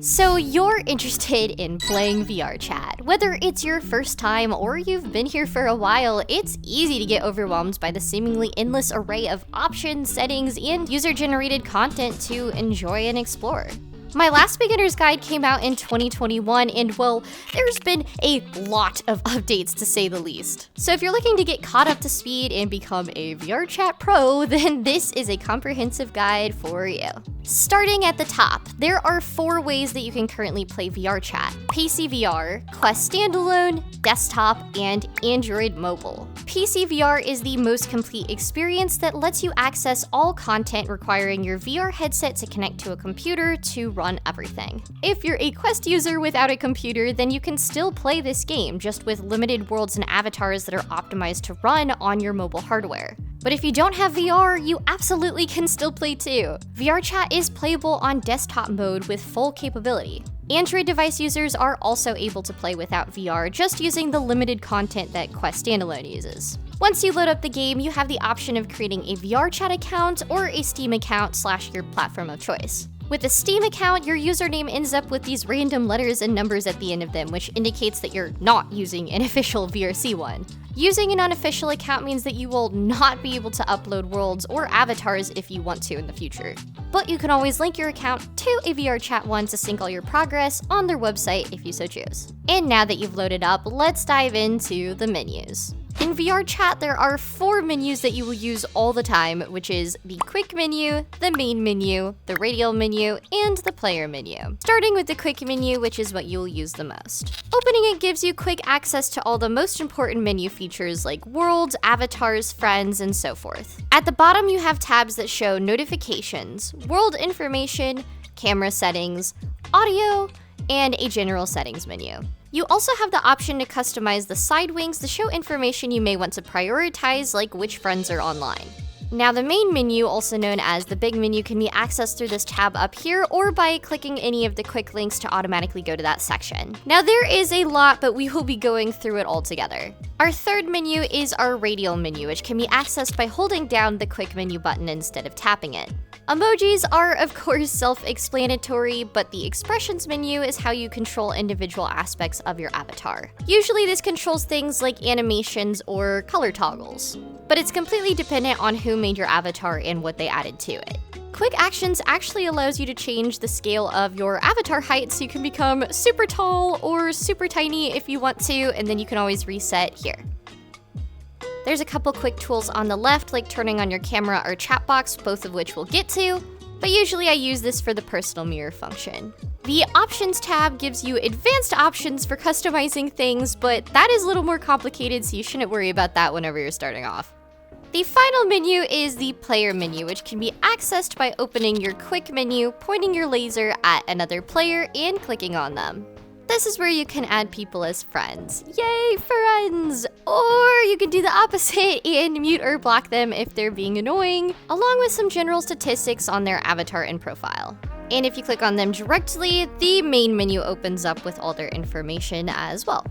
So you're interested in playing VRChat. Whether it's your first time or you've been here for a while, it's easy to get overwhelmed by the seemingly endless array of options, settings, and user-generated content to enjoy and explore. My last beginner's guide came out in 2021, and well, there's been a lot of updates to say the least. So if you're looking to get caught up to speed and become a VRChat pro, then this is a comprehensive guide for you. Starting at the top, there are 4 ways that you can currently play VRChat: PC VR, Quest Standalone, Desktop, and Android Mobile. PC VR is the most complete experience that lets you access all content requiring your VR headset to connect to a computer to run everything. If you're a Quest user without a computer, then you can still play this game, just with limited worlds and avatars that are optimized to run on your mobile hardware. But if you don't have VR, you absolutely can still play too. VRChat is playable on desktop mode with full capability. Android device users are also able to play without VR, just using the limited content that Quest Standalone uses. Once you load up the game, you have the option of creating a VRChat account or a Steam account / your platform of choice. With a Steam account, your username ends up with these random letters and numbers at the end of them, which indicates that you're not using an official VRC one. Using an unofficial account means that you will not be able to upload worlds or avatars if you want to in the future. But you can always link your account to a VRChat one to sync all your progress on their website if you so choose. And now that you've loaded up, let's dive into the menus. In VRChat, there are 4 menus that you will use all the time, which is the quick menu, the main menu, the radial menu, and the player menu. Starting with the quick menu, which is what you'll use the most. Opening it gives you quick access to all the most important menu features like worlds, avatars, friends, and so forth. At the bottom, you have tabs that show notifications, world information, camera settings, audio, and a general settings menu. You also have the option to customize the side wings to show information you may want to prioritize, like which friends are online. Now, the main menu, also known as the big menu, can be accessed through this tab up here or by clicking any of the quick links to automatically go to that section. Now, there is a lot, but we will be going through it all together. Our third menu is our radial menu, which can be accessed by holding down the quick menu button instead of tapping it. Emojis are, of course, self-explanatory, but the expressions menu is how you control individual aspects of your avatar. Usually this controls things like animations or color toggles, but it's completely dependent on who made your avatar and what they added to it. Quick Actions actually allows you to change the scale of your avatar height so you can become super tall or super tiny if you want to, and then you can always reset here. There's a couple quick tools on the left, like turning on your camera or Chatbox, both of which we'll get to, but usually I use this for the personal mirror function. The Options tab gives you advanced options for customizing things, but that is a little more complicated, so you shouldn't worry about that whenever you're starting off. The final menu is the player menu, which can be accessed by opening your quick menu, pointing your laser at another player, and clicking on them. This is where you can add people as friends. Yay, friends! Or you can do the opposite and mute or block them if they're being annoying, along with some general statistics on their avatar and profile. And if you click on them directly, the main menu opens up with all their information as well.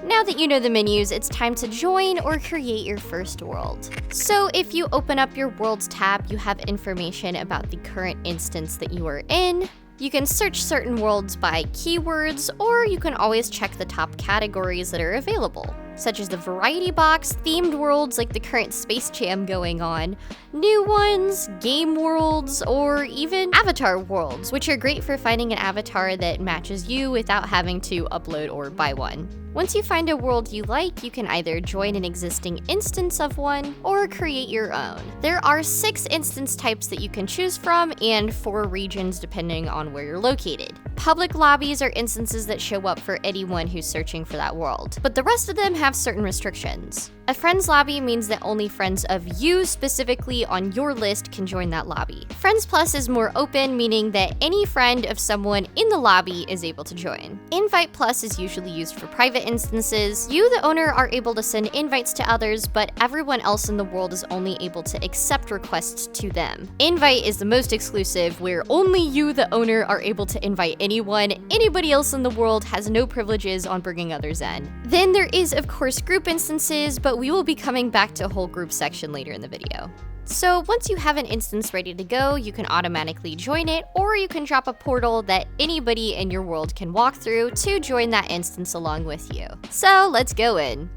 Now that you know the menus, it's time to join or create your first world. So if you open up your Worlds tab, you have information about the current instance that you are in. You can search certain worlds by keywords, or you can always check the top categories that are available, such as the variety box, themed worlds like the current Space Jam going on, new ones, game worlds, or even avatar worlds, which are great for finding an avatar that matches you without having to upload or buy one. Once you find a world you like, you can either join an existing instance of one or create your own. There are 6 instance types that you can choose from and 4 regions depending on where you're located. Public lobbies are instances that show up for anyone who's searching for that world, but the rest of them have certain restrictions. A friends lobby means that only friends of you specifically on your list can join that lobby. Friends Plus is more open, meaning that any friend of someone in the lobby is able to join. Invite Plus is usually used for private instances. You, the owner, are able to send invites to others, but everyone else in the world is only able to accept requests to them. Invite is the most exclusive, where only you, the owner, are able to invite anyone. Anybody else in the world has no privileges on bringing others in. Then there is, of course, group instances, but we will be coming back to a whole group section later in the video. So once you have an instance ready to go, you can automatically join it, or you can drop a portal that anybody in your world can walk through to join that instance along with you. So let's go in.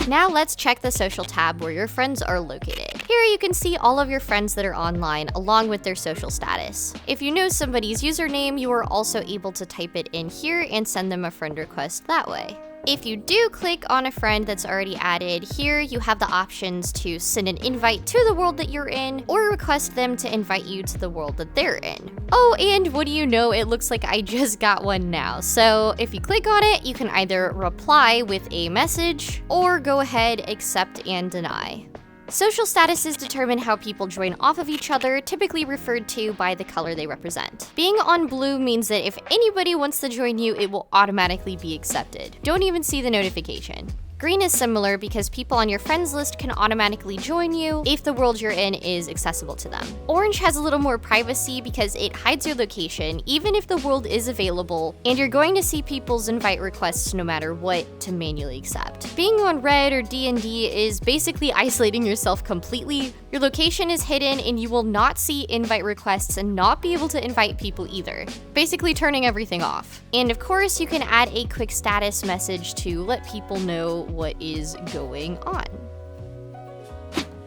Now let's check the social tab where your friends are located. Here you can see all of your friends that are online along with their social status. If you know somebody's username, you are also able to type it in here and send them a friend request that way. If you do click on a friend that's already added, here you have the options to send an invite to the world that you're in, or request them to invite you to the world that they're in. Oh, and what do you know, it looks like I just got one now. So if you click on it, you can either reply with a message, or go ahead, accept and deny. Social statuses determine how people join off of each other, typically referred to by the color they represent. Being on blue means that if anybody wants to join you, it will automatically be accepted. Don't even see the notification. Green is similar because people on your friends list can automatically join you if the world you're in is accessible to them. Orange has a little more privacy because it hides your location even if the world is available, and you're going to see people's invite requests no matter what to manually accept. Being on red or D&D is basically isolating yourself completely. Your location is hidden and you will not see invite requests and not be able to invite people either. Basically turning everything off. And of course, you can add a quick status message to let people know what is going on.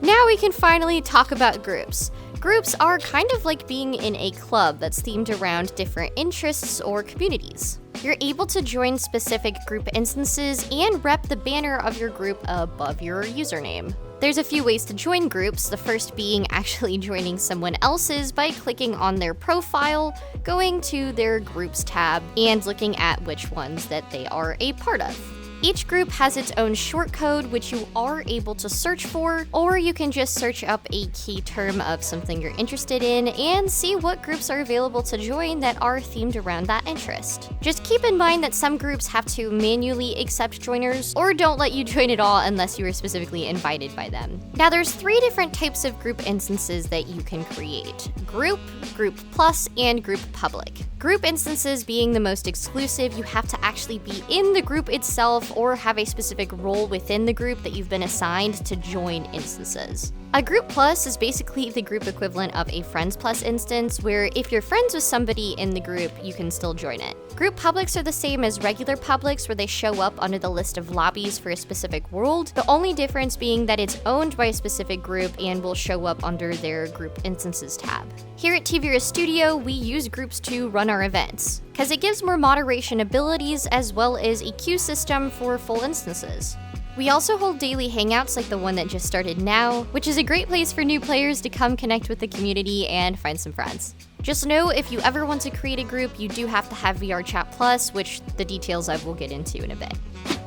Now we can finally talk about groups. Groups are kind of like being in a club that's themed around different interests or communities. You're able to join specific group instances and rep the banner of your group above your username. There's a few ways to join groups, the first being actually joining someone else's by clicking on their profile, going to their groups tab, and looking at which ones that they are a part of. Each group has its own shortcode, which you are able to search for, or you can just search up a key term of something you're interested in and see what groups are available to join that are themed around that interest. Just keep in mind that some groups have to manually accept joiners, or don't let you join at all unless you are specifically invited by them. Now there's 3 different types of group instances that you can create: Group, Group Plus, and Group Public. Group instances being the most exclusive, you have to actually be in the group itself or have a specific role within the group that you've been assigned to join instances. A Group Plus is basically the group equivalent of a Friends Plus instance, where if you're friends with somebody in the group, you can still join it. Group Publics are the same as regular publics, where they show up under the list of lobbies for a specific world, the only difference being that it's owned by a specific group and will show up under their Group Instances tab. Here at TVRS Studio, we use groups to run our events, because it gives more moderation abilities as well as a queue system for full instances. We also hold daily hangouts like the one that just started now, which is a great place for new players to come connect with the community and find some friends. Just know if you ever want to create a group, you do have to have VRChat Plus, which the details of we'll get into in a bit.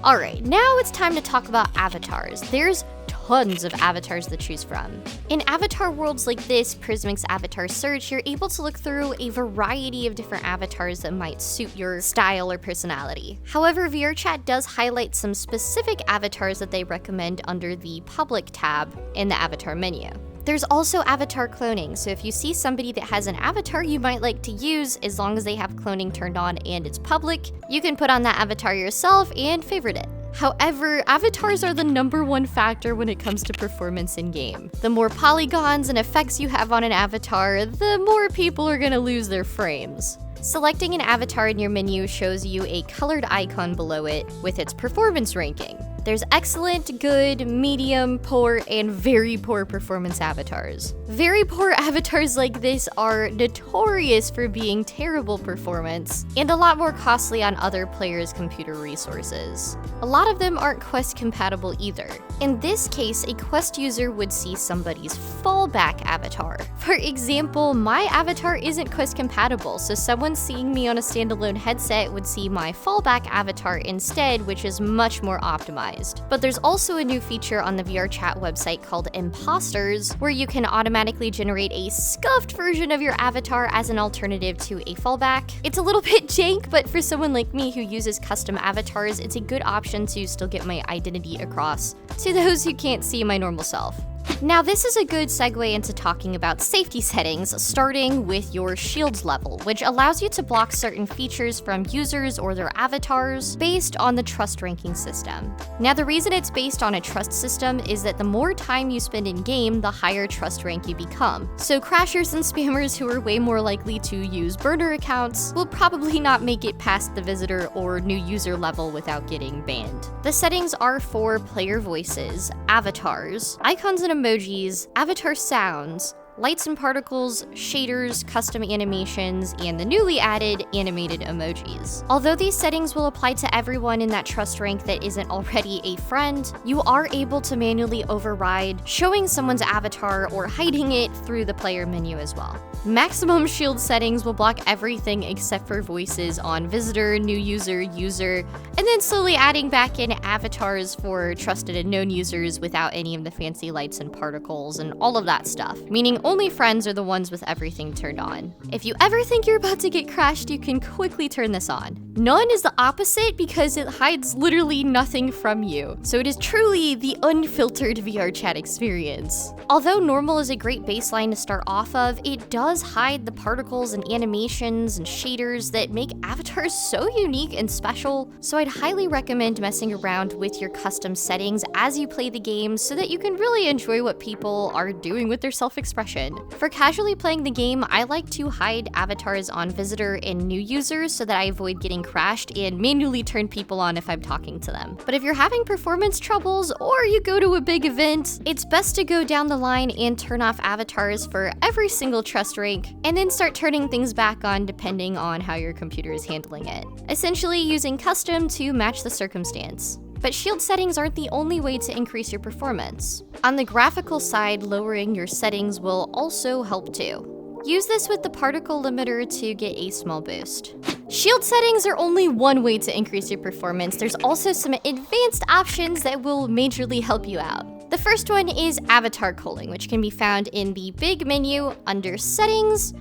Alright, now it's time to talk about avatars. There's tons of avatars to choose from. In avatar worlds like this, Prismic's Avatar Search, you're able to look through a variety of different avatars that might suit your style or personality. However, VRChat does highlight some specific avatars that they recommend under the Public tab in the avatar menu. There's also avatar cloning, so if you see somebody that has an avatar you might like to use, as long as they have cloning turned on and it's public, you can put on that avatar yourself and favorite it. However, avatars are the #1 factor when it comes to performance in-game. The more polygons and effects you have on an avatar, the more people are gonna lose their frames. Selecting an avatar in your menu shows you a colored icon below it with its performance ranking. There's excellent, good, medium, poor, and very poor performance avatars. Very poor avatars like this are notorious for being terrible performance, and a lot more costly on other players' computer resources. A lot of them aren't Quest compatible either. In this case, a Quest user would see somebody's fallback avatar. For example, my avatar isn't Quest compatible, so someone seeing me on a standalone headset would see my fallback avatar instead, which is much more optimized. But there's also a new feature on the VRChat website called Imposters, where you can automatically generate a scuffed version of your avatar as an alternative to a fallback. It's a little bit jank, but for someone like me who uses custom avatars, it's a good option to still get my identity across to those who can't see my normal self. Now this is a good segue into talking about safety settings, starting with your shield level, which allows you to block certain features from users or their avatars based on the trust ranking system. Now the reason it's based on a trust system is that the more time you spend in game, the higher trust rank you become. So crashers and spammers who are way more likely to use burner accounts will probably not make it past the visitor or new user level without getting banned. The settings are for player voices, avatars, icons and emojis, avatar sounds, lights and particles, shaders, custom animations, and the newly added animated emojis. Although these settings will apply to everyone in that trust rank that isn't already a friend, you are able to manually override showing someone's avatar or hiding it through the player menu as well. Maximum shield settings will block everything except for voices on visitor, new user, user, and then slowly adding back in avatars for trusted and known users without any of the fancy lights and particles and all of that stuff, meaning only friends are the ones with everything turned on. If you ever think you're about to get crashed, you can quickly turn this on. None is the opposite because it hides literally nothing from you, so it is truly the unfiltered VRChat experience. Although normal is a great baseline to start off of, it does hide the particles and animations and shaders that make avatars so unique and special, so I'd highly recommend messing around with your custom settings as you play the game so that you can really enjoy what people are doing with their self-expression. For casually playing the game, I like to hide avatars on visitor and new users so that I avoid getting crashed and manually turn people on if I'm talking to them. But if you're having performance troubles or you go to a big event, it's best to go down the line and turn off avatars for every single trust rank, and then start turning things back on depending on how your computer is handling it. Essentially using custom to match the circumstance. But shield settings aren't the only way to increase your performance. On the graphical side, lowering your settings will also help too. Use this with the particle limiter to get a small boost. Shield settings are only one way to increase your performance. There's also some advanced options that will majorly help you out. The first one is avatar culling, which can be found in the big menu under settings,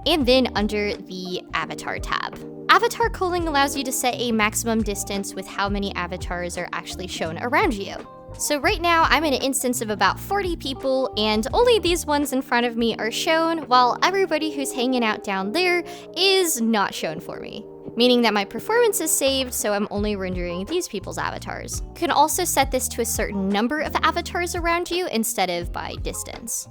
and then under the avatar tab. Avatar culling allows you to set a maximum distance with how many avatars are actually shown around you. So right now I'm in an instance of about 40 people, and only these ones in front of me are shown, while everybody who's hanging out down there is not shown for me. Meaning that my performance is saved, so I'm only rendering these people's avatars. You can also set this to a certain number of avatars around you instead of by distance.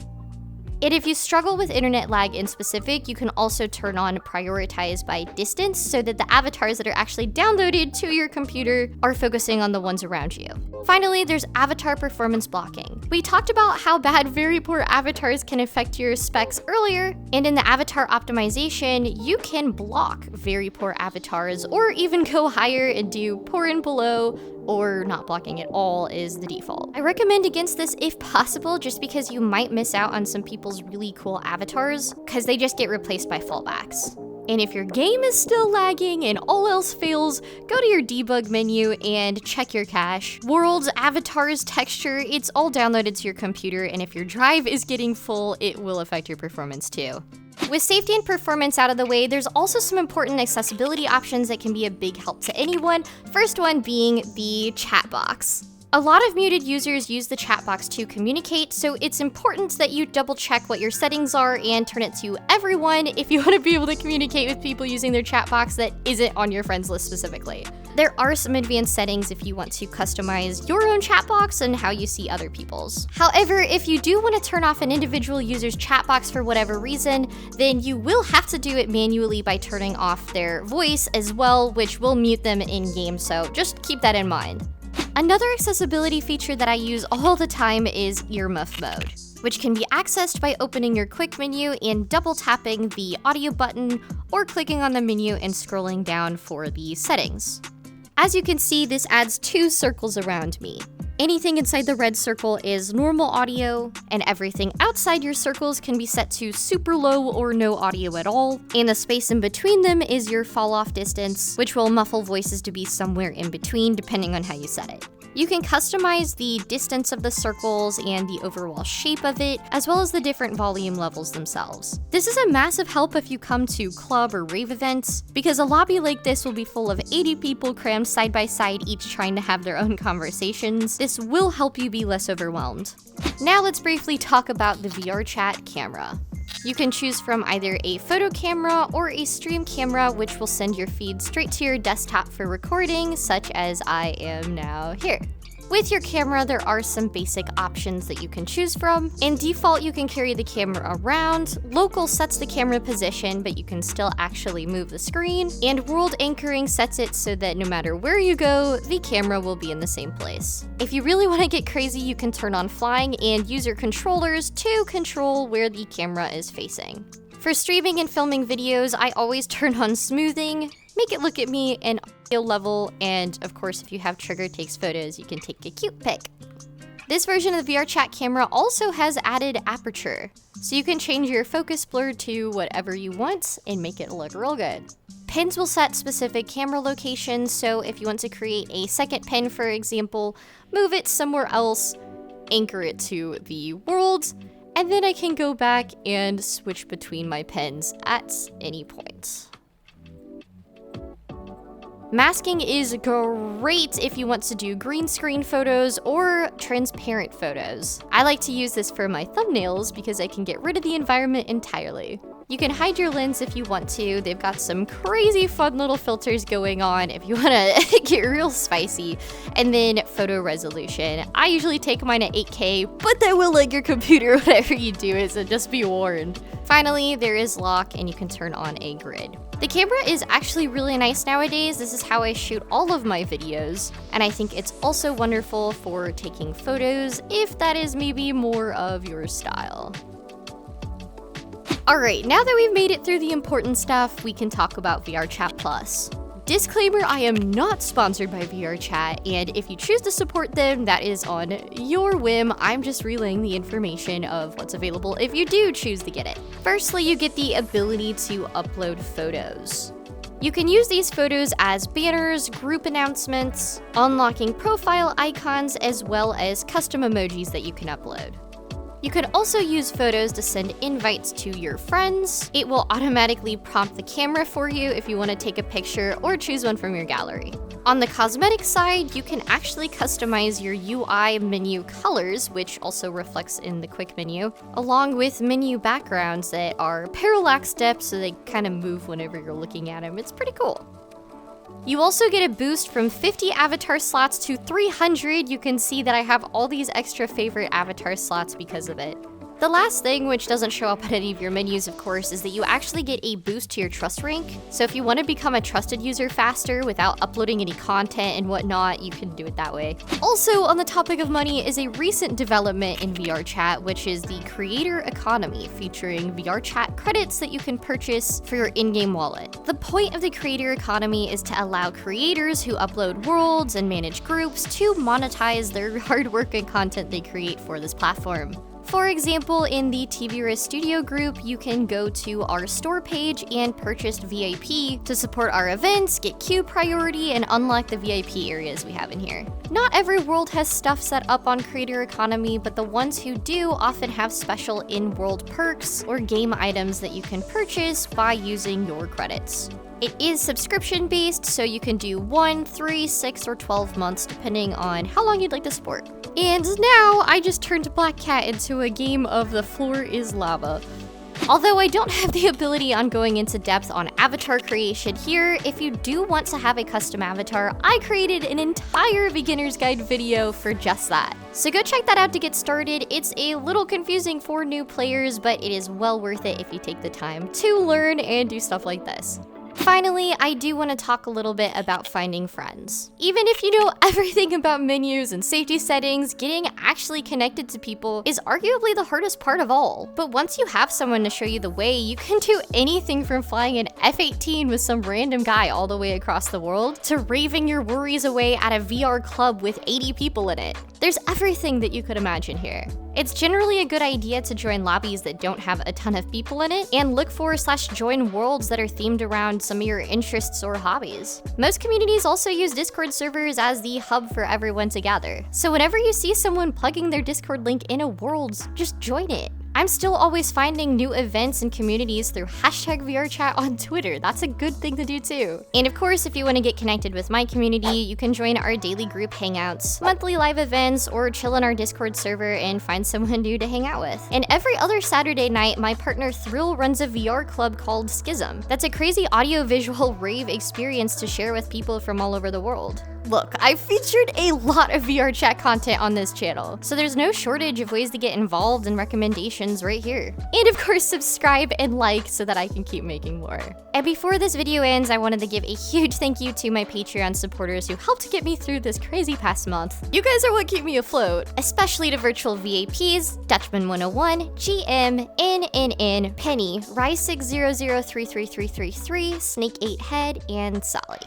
And if you struggle with internet lag in specific, you can also turn on prioritize by distance so that the avatars that are actually downloaded to your computer are focusing on the ones around you. Finally, there's avatar performance blocking. We talked about how bad very poor avatars can affect your specs earlier, and in the avatar optimization, you can block very poor avatars or even go higher and do poor and below, or not blocking at all is the default. I recommend against this if possible, just because you might miss out on some people's really cool avatars because they just get replaced by fallbacks. And if your game is still lagging and all else fails, go to your debug menu and check your cache. Worlds, avatars, texture, it's all downloaded to your computer, and if your drive is getting full, it will affect your performance too. With safety and performance out of the way, there's also some important accessibility options that can be a big help to anyone. First one being the Chatbox. A lot of muted users use the Chatbox to communicate, so it's important that you double check what your settings are and turn it to everyone if you want to be able to communicate with people using their Chatbox that isn't on your friends list specifically. There are some advanced settings if you want to customize your own Chatbox and how you see other people's. However, if you do want to turn off an individual user's Chatbox for whatever reason, then you will have to do it manually by turning off their voice as well, which will mute them in-game, so just keep that in mind. Another accessibility feature that I use all the time is Earmuff Mode, which can be accessed by opening your quick menu and double tapping the audio button or clicking on the menu and scrolling down for the settings. As you can see, this adds 2 circles around me. Anything inside the red circle is normal audio, and everything outside your circles can be set to super low or no audio at all, and the space in between them is your fall-off distance, which will muffle voices to be somewhere in between depending on how you set it. You can customize the distance of the circles and the overall shape of it, as well as the different volume levels themselves. This is a massive help if you come to club or rave events, because a lobby like this will be full of 80 people crammed side by side, each trying to have their own conversations. This will help you be less overwhelmed. Now let's briefly talk about the VRChat camera. You can choose from either a photo camera or a stream camera, which will send your feed straight to your desktop for recording, such as I am now here. With your camera, there are some basic options that you can choose from. In default, you can carry the camera around. Local sets the camera position, but you can still actually move the screen. And world anchoring sets it so that no matter where you go, the camera will be in the same place. If you really want to get crazy, you can turn on flying and use your controllers to control where the camera is facing. For streaming and filming videos, I always turn on smoothing, make it look at me in audio level, and of course if you have trigger takes photos, you can take a cute pic. This version of the VRChat camera also has added aperture, so you can change your focus blur to whatever you want and make it look real good. Pins will set specific camera locations, so if you want to create a second pin, for example, move it somewhere else, anchor it to the world, and then I can go back and switch between my pins at any point. Masking is great if you want to do green screen photos or transparent photos. I like to use this for my thumbnails because I can get rid of the environment entirely. You can hide your lens if you want to. They've got some crazy fun little filters going on if you want to get real spicy. And then photo resolution. I usually take mine at 8K, but that will lag your computer whatever you do it, so just be warned. Finally, there is lock and you can turn on a grid. The camera is actually really nice nowadays. This is how I shoot all of my videos, and I think it's also wonderful for taking photos if that is maybe more of your style. Alright, now that we've made it through the important stuff, we can talk about VRChat Plus. Disclaimer, I am not sponsored by VRChat, and if you choose to support them, that is on your whim. I'm just relaying the information of what's available if you do choose to get it. Firstly, you get the ability to upload photos. You can use these photos as banners, group announcements, unlocking profile icons, as well as custom emojis that you can upload. You can also use photos to send invites to your friends. It will automatically prompt the camera for you if you want to take a picture or choose one from your gallery. On the cosmetic side, you can actually customize your UI menu colors, which also reflects in the quick menu, along with menu backgrounds that are parallax steps, so they kind of move whenever you're looking at them. It's pretty cool. You also get a boost from 50 avatar slots to 300. You can see that I have all these extra favorite avatar slots because of it. The last thing, which doesn't show up on any of your menus, of course, is that you actually get a boost to your trust rank. So if you want to become a trusted user faster without uploading any content and whatnot, you can do it that way. Also, on the topic of money is a recent development in VRChat, which is the creator economy, featuring VRChat credits that you can purchase for your in-game wallet. The point of the creator economy is to allow creators who upload worlds and manage groups to monetize their hard work and content they create for this platform. For example, in the TVRS Studio group, you can go to our store page and purchase VIP to support our events, get queue priority, and unlock the VIP areas we have in here. Not every world has stuff set up on Creator Economy, but the ones who do often have special in-world perks or game items that you can purchase by using your credits. It is subscription-based, so you can do 1, 3, 6, or 12 months, depending on how long you'd like to support. And now, I just turned Black Cat into a game of the floor is lava. Although I don't have the ability on going into depth on avatar creation here, if you do want to have a custom avatar, I created an entire beginner's guide video for just that. So go check that out to get started. It's a little confusing for new players, but it is well worth it if you take the time to learn and do stuff like this. Finally, I do want to talk a little bit about finding friends. Even if you know everything about menus and safety settings, getting actually connected to people is arguably the hardest part of all. But once you have someone to show you the way, you can do anything from flying an F-18 with some random guy all the way across the world to raving your worries away at a VR club with 80 people in it. There's everything that you could imagine here. It's generally a good idea to join lobbies that don't have a ton of people in it and look for/join worlds that are themed around some of your interests or hobbies. Most communities also use Discord servers as the hub for everyone to gather. So whenever you see someone plugging their Discord link in a Worlds, just join it. I'm still always finding new events and communities through #VRChat on Twitter. That's a good thing to do too. And of course, if you want to get connected with my community, you can join our daily group hangouts, monthly live events, or chill on our Discord server and find someone new to hang out with. And every other Saturday night, my partner Thrill runs a VR club called Schism. That's a crazy audio-visual rave experience to share with people from all over the world. Look, I've featured a lot of VRChat content on this channel, so there's no shortage of ways to get involved and recommendations right here. And of course, subscribe and like so that I can keep making more. And before this video ends, I wanted to give a huge thank you to my Patreon supporters who helped get me through this crazy past month. You guys are what keep me afloat, especially to virtual VAPs, Dutchman101, GM, NNN, Penny, Rise60033333, Snake8Head, and Sally.